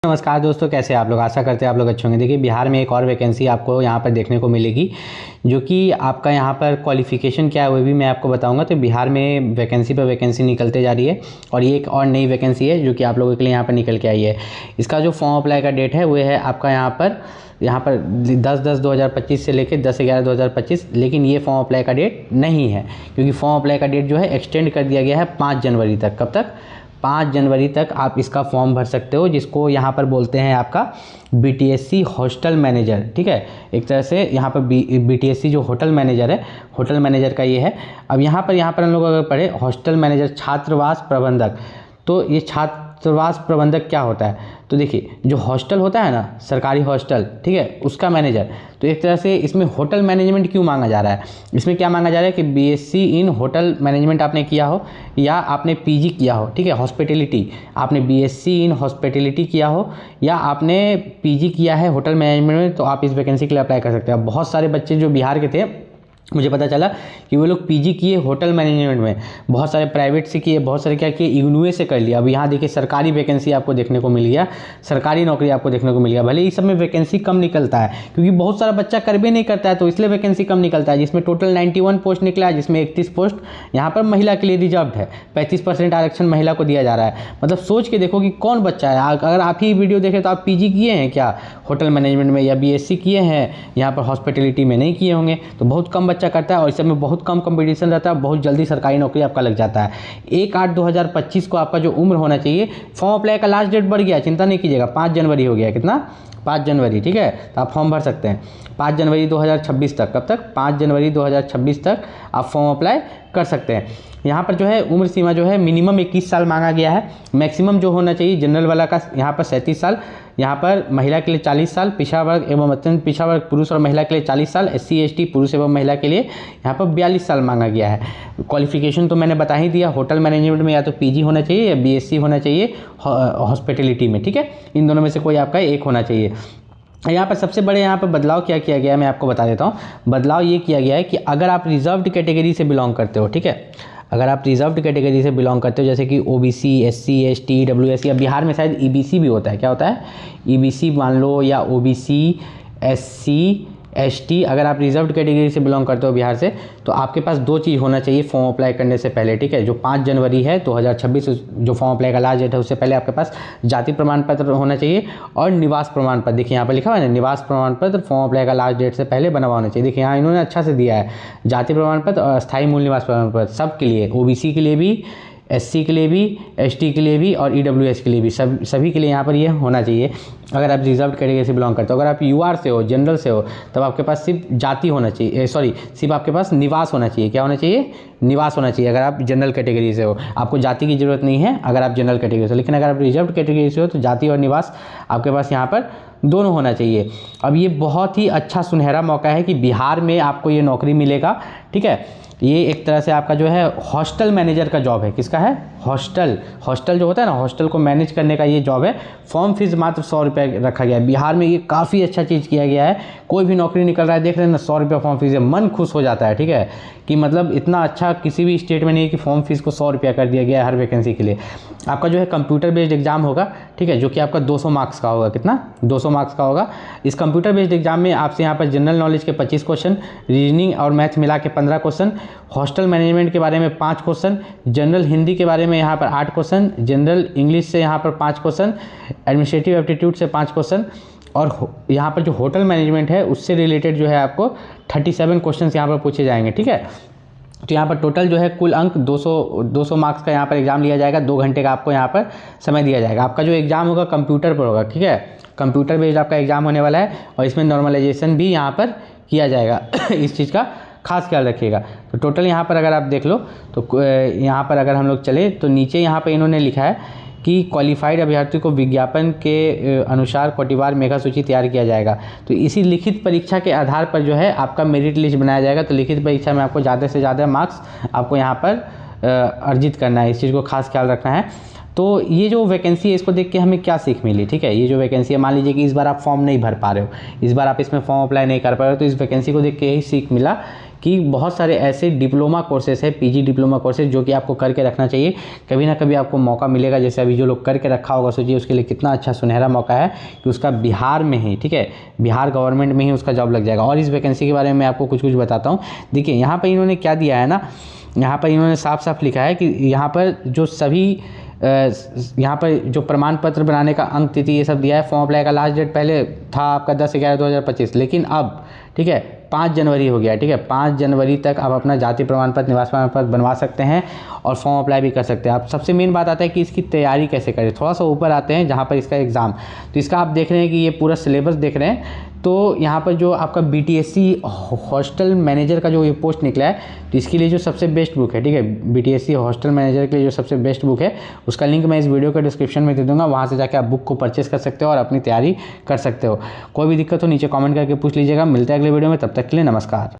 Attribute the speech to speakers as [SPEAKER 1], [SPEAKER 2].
[SPEAKER 1] नमस्कार दोस्तों, कैसे आप लोग। आशा करते हैं आप लोग अच्छे होंगे। देखिए, बिहार में एक और वैकेंसी आपको यहाँ पर देखने को मिलेगी, जो कि आपका यहाँ पर क्वालिफ़िकेशन क्या है वो भी मैं आपको बताऊंगा। तो बिहार में वैकेंसी पर वैकेंसी निकलते जा रही है और ये एक और नई वैकेंसी है जो कि आप लोगों के लिए यहाँ पर निकल के आई है। इसका जो फॉर्म अप्लाई का डेट है वो है आपका यहाँ पर 10/10/2025 से लेकर 10/11/2025, लेकिन ये फॉर्म अप्लाई का डेट नहीं है, क्योंकि फॉर्म अप्लाई का डेट जो है एक्सटेंड कर दिया गया है 5 जनवरी तक। कब तक? 5 जनवरी तक आप इसका फॉर्म भर सकते हो, जिसको यहाँ पर बोलते हैं आपका BTSC हॉस्टल मैनेजर। ठीक है, एक तरह से यहाँ पर BTSC जो होटल मैनेजर है, होटल मैनेजर का ये है। अब यहाँ पर हम लोग अगर पढ़े हॉस्टल मैनेजर छात्रावास प्रबंधक, तो ये छात्रावास प्रबंधक क्या होता है? तो देखिए, जो हॉस्टल होता है ना, सरकारी हॉस्टल, ठीक है, उसका मैनेजर। तो एक तरह से इसमें होटल मैनेजमेंट क्यों मांगा जा रहा है? इसमें क्या मांगा जा रहा है कि BSc इन होटल मैनेजमेंट आपने किया हो या आपने PG किया हो, ठीक है, हॉस्पिटैलिटी, आपने BSc इन हॉस्पिटैलिटी किया हो या आपने PG किया है होटल मैनेजमेंट में, तो आप इस वैकेंसी के लिए अप्लाई कर सकते हैं। बहुत सारे बच्चे जो बिहार के थे, मुझे पता चला कि वो लोग PG किए होटल मैनेजमेंट में, बहुत सारे प्राइवेट से किए, बहुत सारे क्या किए, इग्नू से कर लिया। अब यहाँ देखिए सरकारी वैकेंसी आपको देखने को मिल गया, सरकारी नौकरी आपको देखने को मिल गया। भले इस सब में वैकेंसी कम निकलता है, क्योंकि बहुत सारा बच्चा कर भी नहीं करता है, तो इसलिए वैकेंसी कम निकलता है। जिसमें टोटल 91 पोस्ट निकला है, जिसमें 31 पोस्ट यहाँ पर महिला के लिए रिजर्व है। 35% आरक्षण महिला को दिया जा रहा है। मतलब सोच के देखो कि कौन बच्चा है। अगर आप ही वीडियो देखें तो आप PG किए हैं क्या होटल मैनेजमेंट में, या BSc किए हैं यहाँ पर हॉस्पिटैलिटी में, नहीं किए होंगे। तो बहुत कम बच्चा करता है और इस सब में बहुत कम कंपटीशन रहता है, बहुत जल्दी सरकारी नौकरी आपका लग जाता है। 1/8/2025 को आपका जो उम्र होना चाहिए, फॉर्म अप्लाई का लास्ट डेट बढ़ गया, चिंता नहीं कीजिएगा, 5 जनवरी हो गया। कितना? 5 जनवरी, ठीक है। तो आप फॉर्म भर सकते हैं 5 जनवरी 2026 तक। कब तक? 5 जनवरी 2026 तक आप फॉर्म अप्लाई कर सकते हैं। यहाँ पर जो है उम्र सीमा जो है मिनिमम 21 साल मांगा गया है। मैक्सिमम जो होना चाहिए जनरल वाला का यहाँ पर 37 साल, यहाँ पर महिला के लिए 40 साल, पिछड़ा वर्ग एवं अत्यंत पिछड़ा वर्ग पुरुष और महिला के लिए 40 साल, SC ST पुरुष एवं महिला के लिए यहाँ पर 42 साल मांगा गया है। क्वालिफिकेशन तो मैंने बता ही दिया, होटल मैनेजमेंट में या तो PG होना चाहिए या BSc होना चाहिए हॉस्पिटैलिटी में, ठीक है। इन दोनों में से कोई आपका एक होना चाहिए। यहाँ पर सबसे बड़े यहाँ पर बदलाव क्या किया गया है मैं आपको बता देता हूँ। बदलाव ये किया गया है कि अगर आप रिजर्व्ड कैटेगरी से बिलोंग करते हो, ठीक है, अगर आप रिजर्व्ड कैटेगरी से बिलोंग करते हो, जैसे कि OBC SC ST WS, या बिहार में शायद EBC भी होता है, क्या होता है, EBC मान लो, या OBC SC ST, अगर आप रिजर्व्ड कैटेगरी से बिलोंग करते हो बिहार से, तो आपके पास 2 चीज़ होना चाहिए फॉर्म अप्लाई करने से पहले, ठीक है। जो 5 जनवरी है 2026 जो फॉर्म अप्लाई का लास्ट डेट है, उससे पहले आपके पास जाति प्रमाण पत्र होना चाहिए और निवास प्रमाण पत्र। देखिए यहाँ पर लिखा हुआ है ना, निवास प्रमाण पत्र फॉर्म अप्लाई का लास्ट डेट से पहले बना हुआ होना चाहिए। देखिए यहाँ इन्होंने अच्छा से दिया है, जाति प्रमाण पत्र और अस्थायी मूल निवास प्रमाण पत्र सबके लिए, OBC के लिए भी, SC के लिए भी, ST के लिए भी और EWS के लिए भी, सभी के लिए यहाँ पर ये होना चाहिए अगर आप रिजर्व कैटेगरी से बिलोंग करते हो। अगर आप UR से हो, जनरल से हो, तब आपके पास सिर्फ जाति होना चाहिए, सिर्फ आपके पास निवास होना चाहिए। क्या होना चाहिए? निवास होना चाहिए। अगर आप जनरल कैटेगरी से हो, आपको जाति की जरूरत नहीं है अगर आप जनरल कैटेगरी से, लेकिन अगर आप रिजर्व कैटेगरी से हो तो जाति और निवास आपके पास यहाँ पर दोनों होना चाहिए। अब ये बहुत ही अच्छा सुनहरा मौका है कि बिहार में आपको ये नौकरी मिलेगा, ठीक है। ये एक तरह से आपका जो है हॉस्टल मैनेजर का जॉब है। किसका है? हॉस्टल जो होता है ना, हॉस्टल को मैनेज करने का ये जॉब है। फॉर्म फीस मात्र 100 रुपये रखा गया है। बिहार में ये काफ़ी अच्छा चीज़ किया गया है। कोई भी नौकरी निकल रहा है, देख रहे हैं ना, 100 रुपये फॉर्म फीस है, मन खुश हो जाता है, ठीक है, कि मतलब इतना अच्छा किसी भी स्टेट में नहीं है कि फॉर्म फीस को 100 रुपया कर दिया गया है हर वैकेंसी के लिए। आपका जो है कंप्यूटर बेस्ड एग्जाम होगा, ठीक है, जो कि आपका 200 मार्क्स का होगा। कितना? 200 मार्क्स का होगा। इस कंप्यूटर बेस्ड एग्जाम में आपसे यहाँ पर जनरल नॉलेज के 25 क्वेश्चन, रीजनिंग और मैथ मिला के 15 क्वेश्चन, हॉस्टल मैनेजमेंट के बारे में 5 क्वेश्चन, जनरल हिंदी के बारे में यहाँ पर 8 क्वेश्चन, जनरल इंग्लिश से यहाँ पर 5 क्वेश्चन, एडमिनिस्ट्रेटिव एप्टीट्यूड से 5 क्वेश्चन, और यहाँ पर जो होटल मैनेजमेंट है उससे रिलेटेड जो है आपको 37 क्वेश्चन यहाँ पर पूछे जाएंगे, ठीक है। तो यहाँ पर टोटल जो है कुल अंक 200 मार्क्स का यहाँ पर एग्जाम लिया जाएगा। 2 घंटे का आपको यहाँ पर समय दिया जाएगा। आपका जो एग्ज़ाम होगा कंप्यूटर पर होगा, ठीक है, कंप्यूटर बेस्ड आपका एग्ज़ाम होने वाला है और इसमें नॉर्मलाइजेशन भी यहाँ पर किया जाएगा। इस चीज़ का खास ख्याल रखिएगा। तो टोटल यहाँ पर अगर आप देख लो तो यहाँ पर अगर हम लोग चले तो नीचे यहाँ पर इन्होंने लिखा है कि क्वालिफाइड अभ्यर्थी को विज्ञापन के अनुसार कोटिवार मेगा सूची तैयार किया जाएगा। तो इसी लिखित परीक्षा के आधार पर जो है आपका मेरिट लिस्ट बनाया जाएगा। तो लिखित परीक्षा में आपको ज़्यादा से ज़्यादा मार्क्स आपको यहाँ पर अर्जित करना है, इस चीज़ को खास ख्याल रखना है। तो ये जो वैकेंसी है इसको देख के हमें क्या सीख मिली, ठीक है। ये जो वैकेंसी है, मान लीजिए कि इस बार आप फॉर्म नहीं भर पा रहे हो, इस बार आप इसमें फॉर्म अप्लाई नहीं कर पा रहे हो, तो इस वैकेंसी को देख के यही सीख मिला कि बहुत सारे ऐसे डिप्लोमा कोर्सेस है, पीजी डिप्लोमा कोर्सेज, जो कि आपको करके रखना चाहिए। कभी ना कभी आपको मौका मिलेगा। जैसे अभी जो लोग करके रखा होगा, सोचिए उसके लिए कितना अच्छा सुनहरा मौका है कि उसका बिहार में ही, ठीक है, बिहार गवर्नमेंट में ही उसका जॉब लग जाएगा। और इस वैकेंसी के बारे में मैं आपको कुछ कुछ बताता हूँ। देखिए यहाँ पर इन्होंने क्या दिया है ना, यहाँ पर इन्होंने साफ साफ लिखा है कि यहाँ पर जो सभी यहाँ पर जो प्रमाण पत्र बनाने का अंक तिथि ये सब दिया है। फॉर्म अप्लाई का लास्ट डेट पहले था आपका 10/11/2025, लेकिन अब, ठीक है, 5 जनवरी हो गया, ठीक है। 5 जनवरी तक आप अपना जाति प्रमाण पत्र, निवास प्रमाण पत्र बनवा सकते हैं और फॉर्म अप्लाई भी कर सकते हैं आप। सबसे मेन बात आता है कि इसकी तैयारी कैसे करें। थोड़ा सा ऊपर आते हैं जहाँ पर इसका एग्ज़ाम, तो इसका आप देख रहे हैं कि ये पूरा सिलेबस देख रहे हैं। तो यहाँ पर जो आपका BTSC हॉस्टल मैनेजर का जो ये पोस्ट निकला है, तो इसके लिए जो सबसे बेस्ट बुक है, ठीक है, BTSC हॉस्टल मैनेजर के लिए जो सबसे बेस्ट बुक है, उसका लिंक मैं इस वीडियो के डिस्क्रिप्शन में दे दूंगा। वहाँ से जाकर आप बुक को परचेस कर सकते हो और अपनी तैयारी कर सकते हो। कोई भी दिक्कत हो नीचे कमेंट करके पूछ लीजिएगा। मिलते हैं अगले वीडियो में, तब तक के लिए नमस्कार।